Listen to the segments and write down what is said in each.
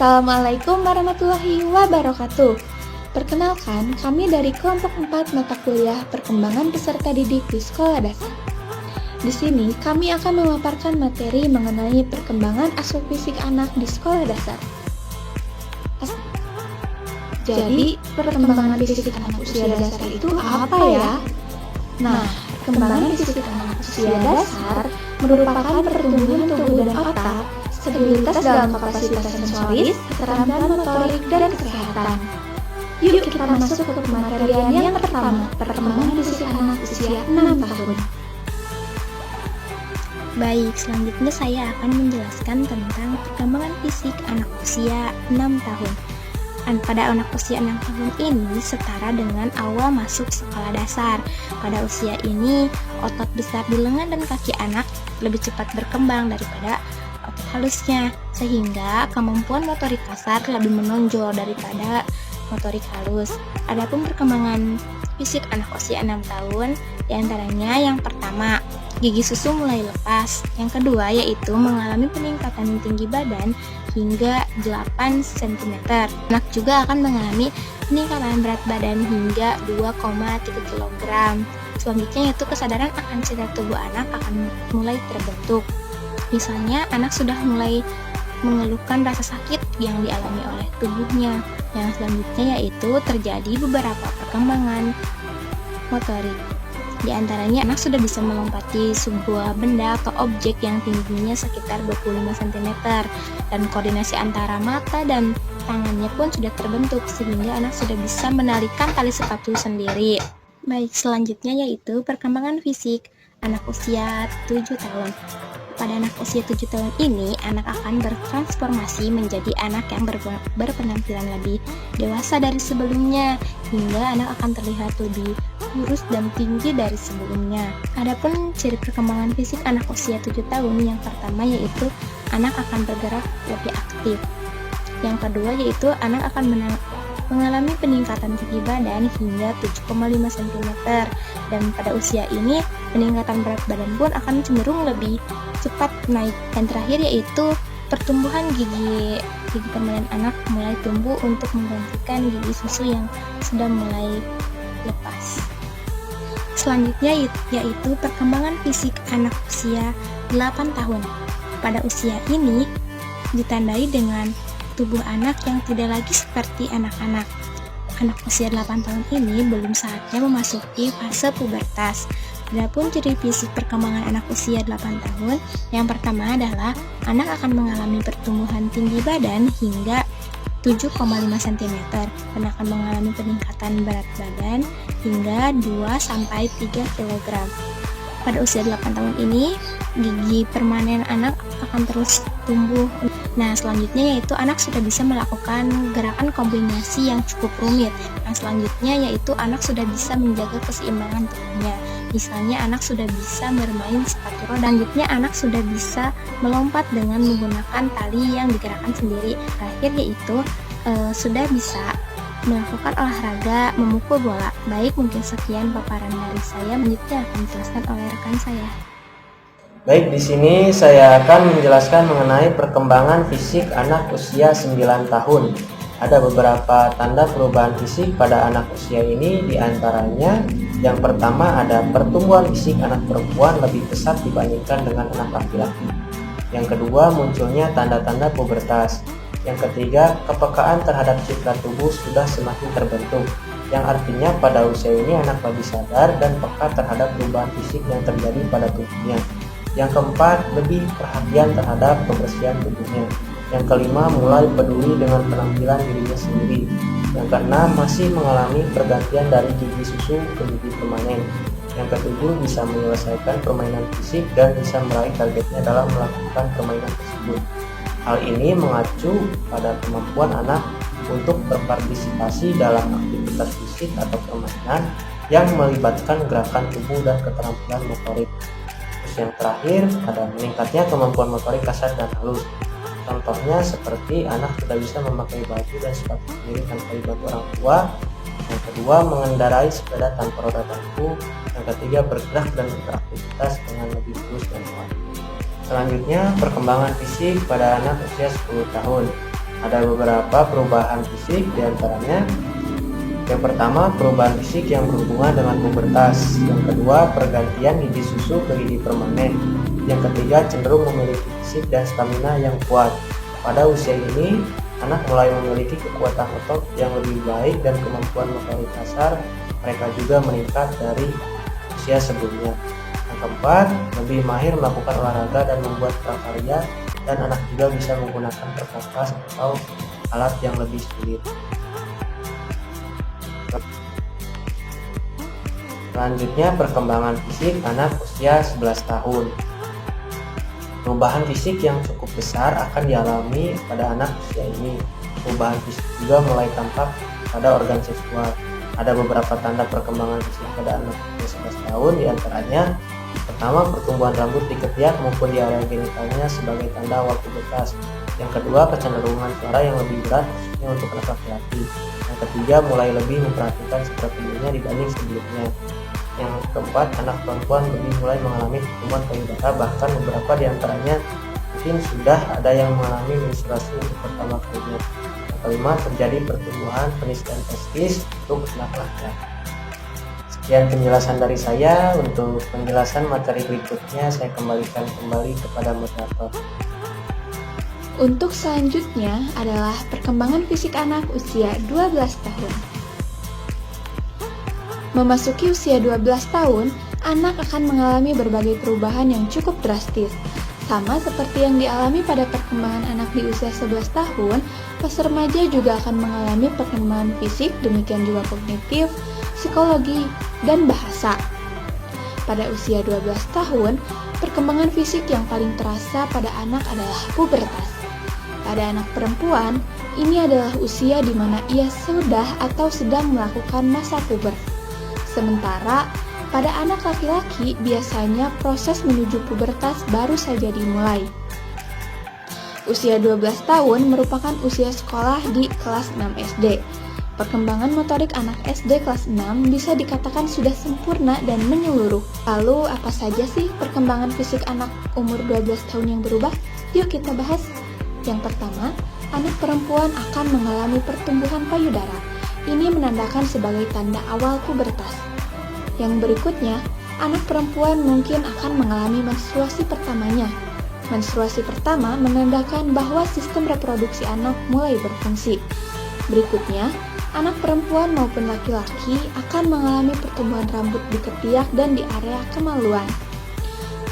Assalamualaikum warahmatullahi wabarakatuh. Perkenalkan, kami dari kelompok 4 mata kuliah perkembangan peserta didik di sekolah dasar. Di sini, kami akan memaparkan materi mengenai perkembangan aspek fisik anak di sekolah dasar. Jadi, perkembangan fisik anak usia dasar itu apa ya? Nah, perkembangan fisik anak usia dasar merupakan pertumbuhan tubuh dan otak, stabilitas dalam kapasitas sensoris, keterampilan motorik, dan kesehatan. Yuk kita masuk ke pematerian yang pertama, perkembangan fisik anak usia 6 tahun. Baik, selanjutnya saya akan menjelaskan tentang perkembangan fisik anak usia 6 tahun. Pada anak usia 6 tahun ini setara dengan awal masuk sekolah dasar. Pada usia ini, otot besar di lengan dan kaki anak lebih cepat berkembang daripada otot halusnya, sehingga kemampuan motorik kasar lebih menonjol daripada motorik halus. Adapun perkembangan fisik anak usia 6 tahun, diantaranya yang pertama, gigi susu mulai lepas. Yang kedua yaitu mengalami peningkatan tinggi badan hingga 8 cm. Anak juga akan mengalami peningkatan berat badan hingga 2,3 kg. Selanjutnya yaitu kesadaran akan citra tubuh anak akan mulai terbentuk. Misalnya anak sudah mulai mengeluhkan rasa sakit yang dialami oleh tubuhnya. Yang selanjutnya yaitu terjadi beberapa perkembangan motorik. Di antaranya anak sudah bisa melompati sebuah benda atau objek yang tingginya sekitar 25 cm dan koordinasi antara mata dan tangannya pun sudah terbentuk sehingga anak sudah bisa menarikan tali sepatu sendiri. Baik, selanjutnya yaitu perkembangan fisik anak usia 7 tahun. Pada anak usia 7 tahun ini, anak akan bertransformasi menjadi anak yang berpenampilan lebih dewasa dari sebelumnya, hingga anak akan terlihat lebih kurus dan tinggi dari sebelumnya. Adapun ciri perkembangan fisik anak usia 7 tahun yang pertama yaitu anak akan bergerak lebih aktif. Yang kedua yaitu anak akan mengalami peningkatan tinggi badan hingga 7,5 cm, dan pada usia ini peningkatan berat badan pun akan cenderung lebih cepat naik. Dan terakhir yaitu pertumbuhan gigi permanen anak mulai tumbuh untuk menggantikan gigi susu yang sudah mulai lepas. Selanjutnya yaitu perkembangan fisik anak usia 8 tahun. Pada usia ini ditandai dengan tubuh anak yang tidak lagi seperti anak-anak. Anak usia 8 tahun ini belum saatnya memasuki fase pubertas. Adapun ciri fisik perkembangan anak usia 8 tahun, yang pertama adalah anak akan mengalami pertumbuhan tinggi badan hingga 7,5 cm dan akan mengalami peningkatan berat badan hingga 2-3 kg. Pada usia 8 tahun ini, gigi permanen anak akan terus tumbuh. Nah, selanjutnya yaitu anak sudah bisa melakukan gerakan kombinasi yang cukup rumit. Nah, selanjutnya yaitu anak sudah bisa menjaga keseimbangan tubuhnya. Misalnya anak sudah bisa bermain sepatu roda. Selanjutnya anak sudah bisa melompat dengan menggunakan tali yang digerakkan sendiri. Terakhir yaitu sudah bisa melakukan olahraga memukul bola. Baik, mungkin sekian paparan dari saya. Selanjutnya akan dijelaskan oleh rekan saya. Baik, di sini saya akan menjelaskan mengenai perkembangan fisik anak usia 9 tahun. Ada beberapa tanda perubahan fisik pada anak usia ini, diantaranya yang pertama ada pertumbuhan fisik anak perempuan lebih pesat dibandingkan dengan anak laki-laki. Yang kedua, munculnya tanda-tanda pubertas. Yang ketiga, kepekaan terhadap citra tubuh sudah semakin terbentuk, yang artinya pada usia ini anak lebih sadar dan peka terhadap perubahan fisik yang terjadi pada tubuhnya. Yang keempat, lebih perhatian terhadap kebersihan tubuhnya. Yang kelima, mulai peduli dengan penampilan dirinya sendiri. Yang keenam, masih mengalami pergantian dari gigi susu ke gigi permanen. Yang ketujuh, bisa menyelesaikan permainan fisik dan bisa meraih targetnya dalam melakukan permainan tersebut. Hal ini mengacu pada kemampuan anak untuk berpartisipasi dalam aktivitas fisik atau permainan yang melibatkan gerakan tubuh dan keterampilan motorik. Terus yang terakhir, ada meningkatnya kemampuan motorik kasar dan halus. Contohnya seperti anak sudah bisa memakai baju dan sepatu sendiri tanpa dibantu orang tua. Yang kedua, mengendarai sepeda tanpa roda bangku. Yang ketiga, bergerak dan beraktivitas dengan lebih tulus dan kuat. Selanjutnya, perkembangan fisik pada anak usia 10 tahun. Ada beberapa perubahan fisik, diantaranya yang pertama perubahan fisik yang berhubungan dengan pubertas, yang kedua pergantian gigi susu ke gigi permanen, yang ketiga cenderung memiliki fisik dan stamina yang kuat. Pada usia ini, anak mulai memiliki kekuatan otot yang lebih baik dan kemampuan motorik kasar mereka juga meningkat dari usia sebelumnya. Yang keempat, lebih mahir melakukan olahraga dan membuat prakarya, dan anak juga bisa menggunakan perkakas atau alat yang lebih sulit. Selanjutnya, perkembangan fisik anak usia 11 tahun. Perubahan fisik yang cukup besar akan dialami pada anak usia ini. Perubahan fisik juga mulai tampak pada organ seksual. Ada beberapa tanda perkembangan fisik pada anak usia 11 tahun, diantaranya pertama, pertumbuhan rambut di ketiak maupun di area genitalnya sebagai tanda awal pubertas. Yang kedua, kecenderungan suara yang lebih berat khususnya untuk anak laki-laki. Yang ketiga, mulai lebih memperhatikan sikap tubuhnya dibanding sebelumnya. Yang keempat, anak perempuan lebih mulai mengalami pertumbuhan payudara, bahkan beberapa diantaranya mungkin sudah ada yang mengalami menstruasi untuk pertama kalinya. Yang kelima, terjadi pertumbuhan penis dan testis untuk anak laki-laki. Sekian penjelasan dari saya. Untuk penjelasan materi berikutnya saya kembalikan kembali kepada moderator. Untuk selanjutnya adalah perkembangan fisik anak usia 12 tahun. Memasuki usia 12 tahun, anak akan mengalami berbagai perubahan yang cukup drastis. Sama seperti yang dialami pada perkembangan anak di usia 11 tahun, pas remaja juga akan mengalami perkembangan fisik, demikian juga kognitif, psikologi, dan bahasa. Pada usia 12 tahun, perkembangan fisik yang paling terasa pada anak adalah pubertas. Pada anak perempuan, ini adalah usia di mana ia sudah atau sedang melakukan masa puber. Sementara pada anak laki-laki biasanya proses menuju pubertas baru saja dimulai. Usia 12 tahun merupakan usia sekolah di kelas 6 SD. Perkembangan motorik anak SD kelas 6 bisa dikatakan sudah sempurna dan menyeluruh. Lalu apa saja sih perkembangan fisik anak umur 12 tahun yang berubah? Yuk kita bahas. Yang pertama, anak perempuan akan mengalami pertumbuhan payudara. Ini menandakan sebagai tanda awal pubertas. Yang berikutnya, anak perempuan mungkin akan mengalami menstruasi pertamanya. Menstruasi pertama menandakan bahwa sistem reproduksi anak mulai berfungsi. Berikutnya, anak perempuan maupun laki-laki akan mengalami pertumbuhan rambut di ketiak dan di area kemaluan.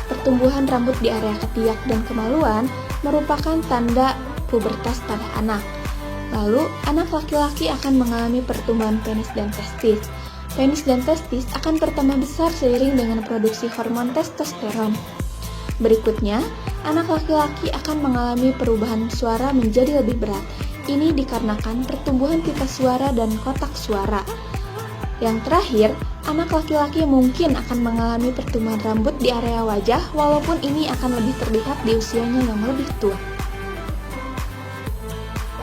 Pertumbuhan rambut di area ketiak dan kemaluan merupakan tanda pubertas pada anak. Lalu, anak laki-laki akan mengalami pertumbuhan penis dan testis. Penis dan testis akan bertambah besar seiring dengan produksi hormon testosteron. Berikutnya, anak laki-laki akan mengalami perubahan suara menjadi lebih berat. Ini dikarenakan pertumbuhan pita suara dan kotak suara. Yang terakhir, anak laki-laki mungkin akan mengalami pertumbuhan rambut di area wajah, walaupun ini akan lebih terlihat di usianya yang lebih tua.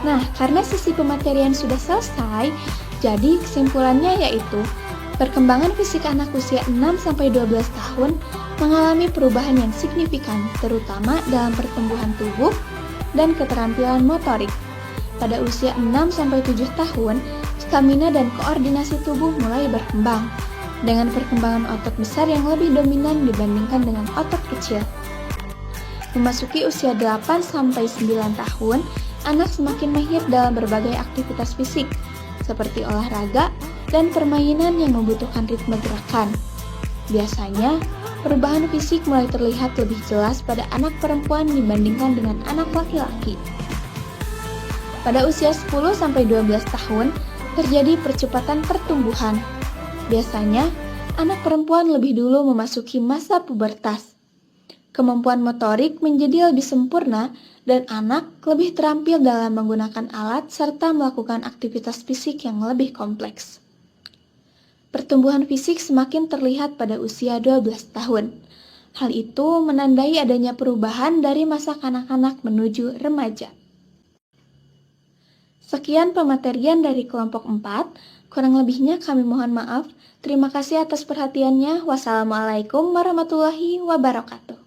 Nah, karena sesi pematerian sudah selesai, jadi kesimpulannya yaitu perkembangan fisik anak usia 6-12 tahun mengalami perubahan yang signifikan, terutama dalam pertumbuhan tubuh dan keterampilan motorik. Pada usia 6-7 tahun, stamina dan koordinasi tubuh mulai berkembang, dengan perkembangan otot besar yang lebih dominan dibandingkan dengan otot kecil. Memasuki usia 8-9 tahun, anak semakin mahir dalam berbagai aktivitas fisik, seperti olahraga dan permainan yang membutuhkan ritme gerakan. Biasanya, perubahan fisik mulai terlihat lebih jelas pada anak perempuan dibandingkan dengan anak laki-laki. Pada usia 10-12 tahun, terjadi percepatan pertumbuhan. Biasanya, anak perempuan lebih dulu memasuki masa pubertas. Kemampuan motorik menjadi lebih sempurna dan anak lebih terampil dalam menggunakan alat serta melakukan aktivitas fisik yang lebih kompleks. Pertumbuhan fisik semakin terlihat pada usia 12 tahun. Hal itu menandai adanya perubahan dari masa kanak-kanak menuju remaja. Sekian pematerian dari kelompok 4, kurang lebihnya kami mohon maaf. Terima kasih atas perhatiannya. Wassalamualaikum warahmatullahi wabarakatuh.